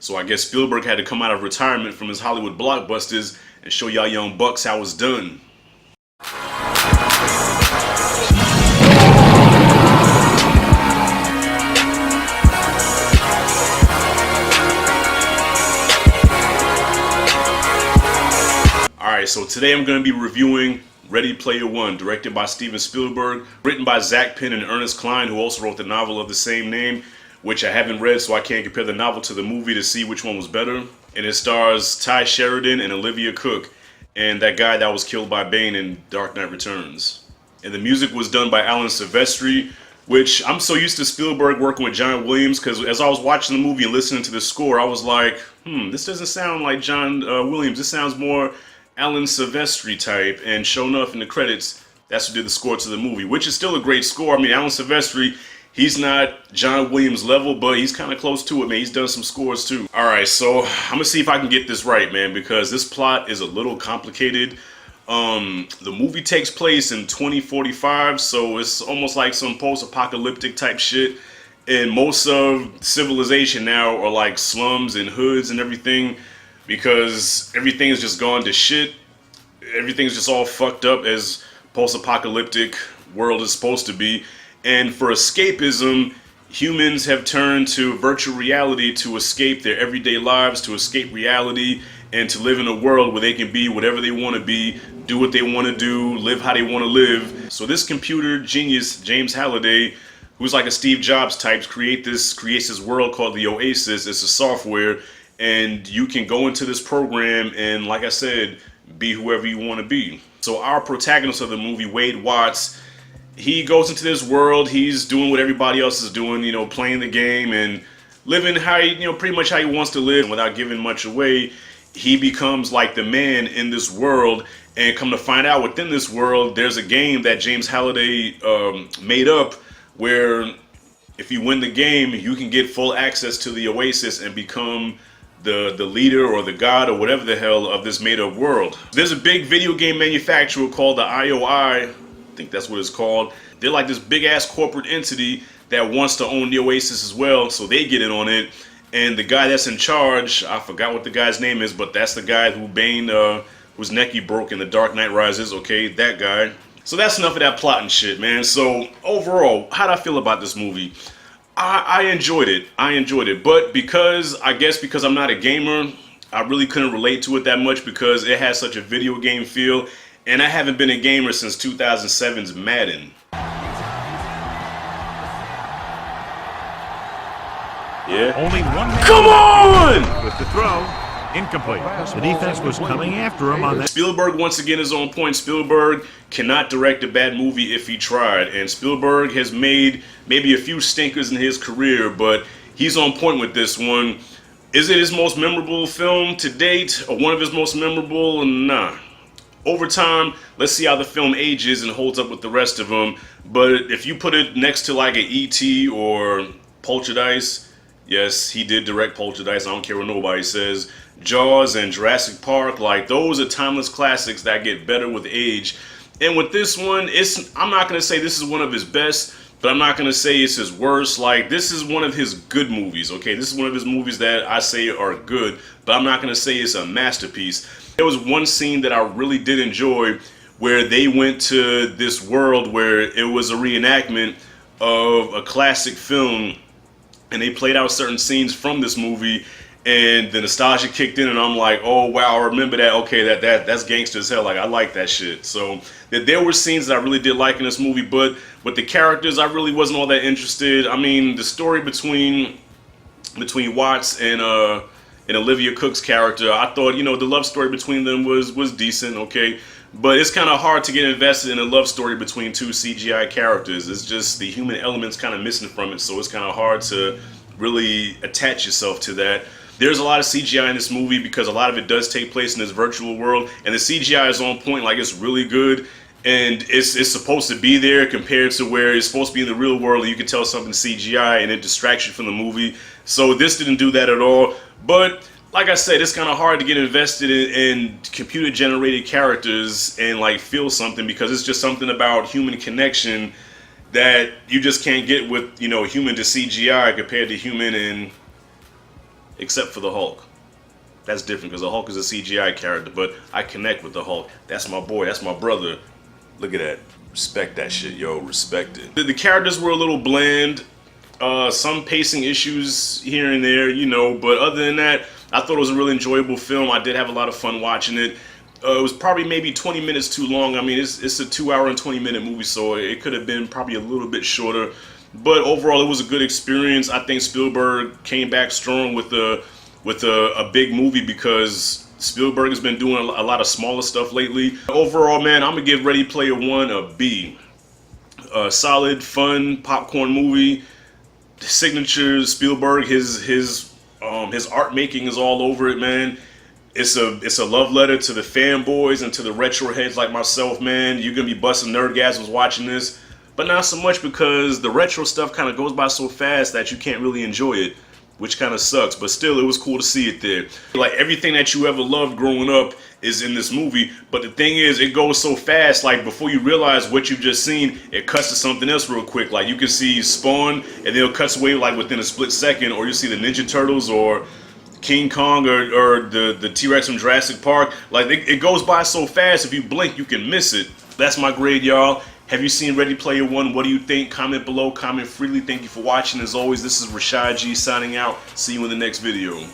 So I guess Spielberg had to come out of retirement from his Hollywood blockbusters and show y'all young bucks how it's done. Alright, so today I'm going to be reviewing Ready Player One, directed by Steven Spielberg, written by Zach Penn and Ernest Cline, who also wrote the novel of the same name, which I haven't read, so I can't compare the novel to the movie to see which one was better. And it stars Ty Sheridan and Olivia Cooke, and that guy that was killed by Bane in Dark Knight Returns. And the music was done by Alan Silvestri, which I'm so used to Spielberg working with John Williams, because as I was watching the movie and listening to the score, I was like, this doesn't sound like John Williams. This sounds more Alan Silvestri type. And sure enough, in the credits, that's who did the score to the movie, which is still a great score. I mean, Alan Silvestri, he's not John Williams level, but he's kind of close to it, man. He's done some scores too. All right, so I'm gonna see if I can get this right, man, because this plot is a little complicated. The movie takes place in 2045, so it's almost like some post-apocalyptic type shit. And most of civilization now are like slums and hoods and everything, because everything is just gone to shit. Everything's just all fucked up as post-apocalyptic world is supposed to be. And for escapism, humans have turned to virtual reality to escape their everyday lives, to escape reality, and to live in a world where they can be whatever they want to be, do what they want to do, live how they want to live. So this computer genius, James Halliday, who's like a Steve Jobs type, creates this world called the Oasis. It's a software, and you can go into this program and, like I said, be whoever you want to be. So our protagonist of the movie, Wade Watts, he goes into this world. He's doing what everybody else is doing, you know, playing the game and living how he, you know, pretty much how he wants to live without giving much away. He becomes like the man in this world, and come to find out within this world, there's a game that James Halliday made up where if you win the game, you can get full access to the Oasis and become the leader or the god or whatever the hell of this made up world. There's a big video game manufacturer called the IOI. I think that's what it's called. They're like this big ass corporate entity that wants to own the Oasis as well, so they get in on it. And the guy that's in charge, I forgot what the guy's name is, but that's the guy who Bane, whose neck he broke in The Dark Knight Rises, okay, that guy. So that's enough of that plot and shit, man. So overall, how'd I feel about this movie? I enjoyed it. I enjoyed it. But because I'm not a gamer, I really couldn't relate to it that much because it has such a video game feel. And I haven't been a gamer since 2007's Madden. Yeah. Only one man. Come on! With the throw, incomplete. The defense was coming after him on that. Spielberg once again is on point. Spielberg cannot direct a bad movie if he tried. And Spielberg has made maybe a few stinkers in his career, but he's on point with this one. Is it his most memorable film to date, or one of his most memorable? Nah. Over time, let's see how the film ages and holds up with the rest of them. But if you put it next to like an E.T. or Poltergeist, yes, he did direct Poltergeist. I don't care what nobody says. Jaws and Jurassic Park, like those are timeless classics that get better with age. And with this one, I'm not going to say this is one of his best, but I'm not going to say it's his worst. Like, this is one of his good movies, okay? This is one of his movies that I say are good, but I'm not going to say it's a masterpiece. There was one scene that I really did enjoy where they went to this world where it was a reenactment of a classic film, and they played out certain scenes from this movie, and the nostalgia kicked in, and I'm like, oh wow, I remember that. Okay, that's gangster as hell. Like, I like that shit. So there were scenes that I really did like in this movie, but with the characters, I really wasn't all that interested. I mean, the story between Watts and Olivia Cooke's character, I thought, you know, the love story between them was decent, okay. But it's kind of hard to get invested in a love story between two CGI characters. It's just the human element's kind of missing from it, so it's kind of hard to really attach yourself to that. There's a lot of CGI in this movie because a lot of it does take place in this virtual world, and the CGI is on point. Like, it's really good, and it's supposed to be there compared to where it's supposed to be in the real world, and you can tell something's CGI and it distracts you from the movie. So this didn't do that at all. But like I said, it's kind of hard to get invested in computer-generated characters and like feel something, because it's just something about human connection that you just can't get with, you know, human to CGI compared to human and except for the Hulk. That's different because the Hulk is a CGI character, but I connect with the Hulk. That's my boy, that's my brother. Look at that. Respect that shit, yo, respect it. The characters were a little bland. Some pacing issues here and there, you know, but other than that, I thought it was a really enjoyable film. I did have a lot of fun watching it. It was probably maybe 20 minutes too long. I mean, it's a 2 hour and 20-minute movie, so it could have been probably a little bit shorter. But overall, it was a good experience. I think Spielberg came back strong with a big movie because Spielberg has been doing a lot of smaller stuff lately. Overall, man, I'm gonna give Ready Player One a B. A solid, fun popcorn movie. Signature Spielberg. His art making is all over it, man. It's a love letter to the fanboys and to the retro heads like myself, man. You're gonna be busting nerdgasms watching this, but not so much because the retro stuff kind of goes by so fast that you can't really enjoy it, which kind of sucks. But still, it was cool to see it there. Like everything that you ever loved growing up is in this movie, but the thing is, it goes so fast. Like before you realize what you've just seen, it cuts to something else real quick. Like you can see Spawn, and then it cuts away like within a split second, or you see the Ninja Turtles or King Kong or the T-Rex from Jurassic Park. Like it goes by so fast, if you blink you can miss it. That's my grade, y'all. Have you seen Ready Player One? What do you think? Comment below, comment freely. Thank you for watching. As always, this is Rashad G signing out. See you in the next video.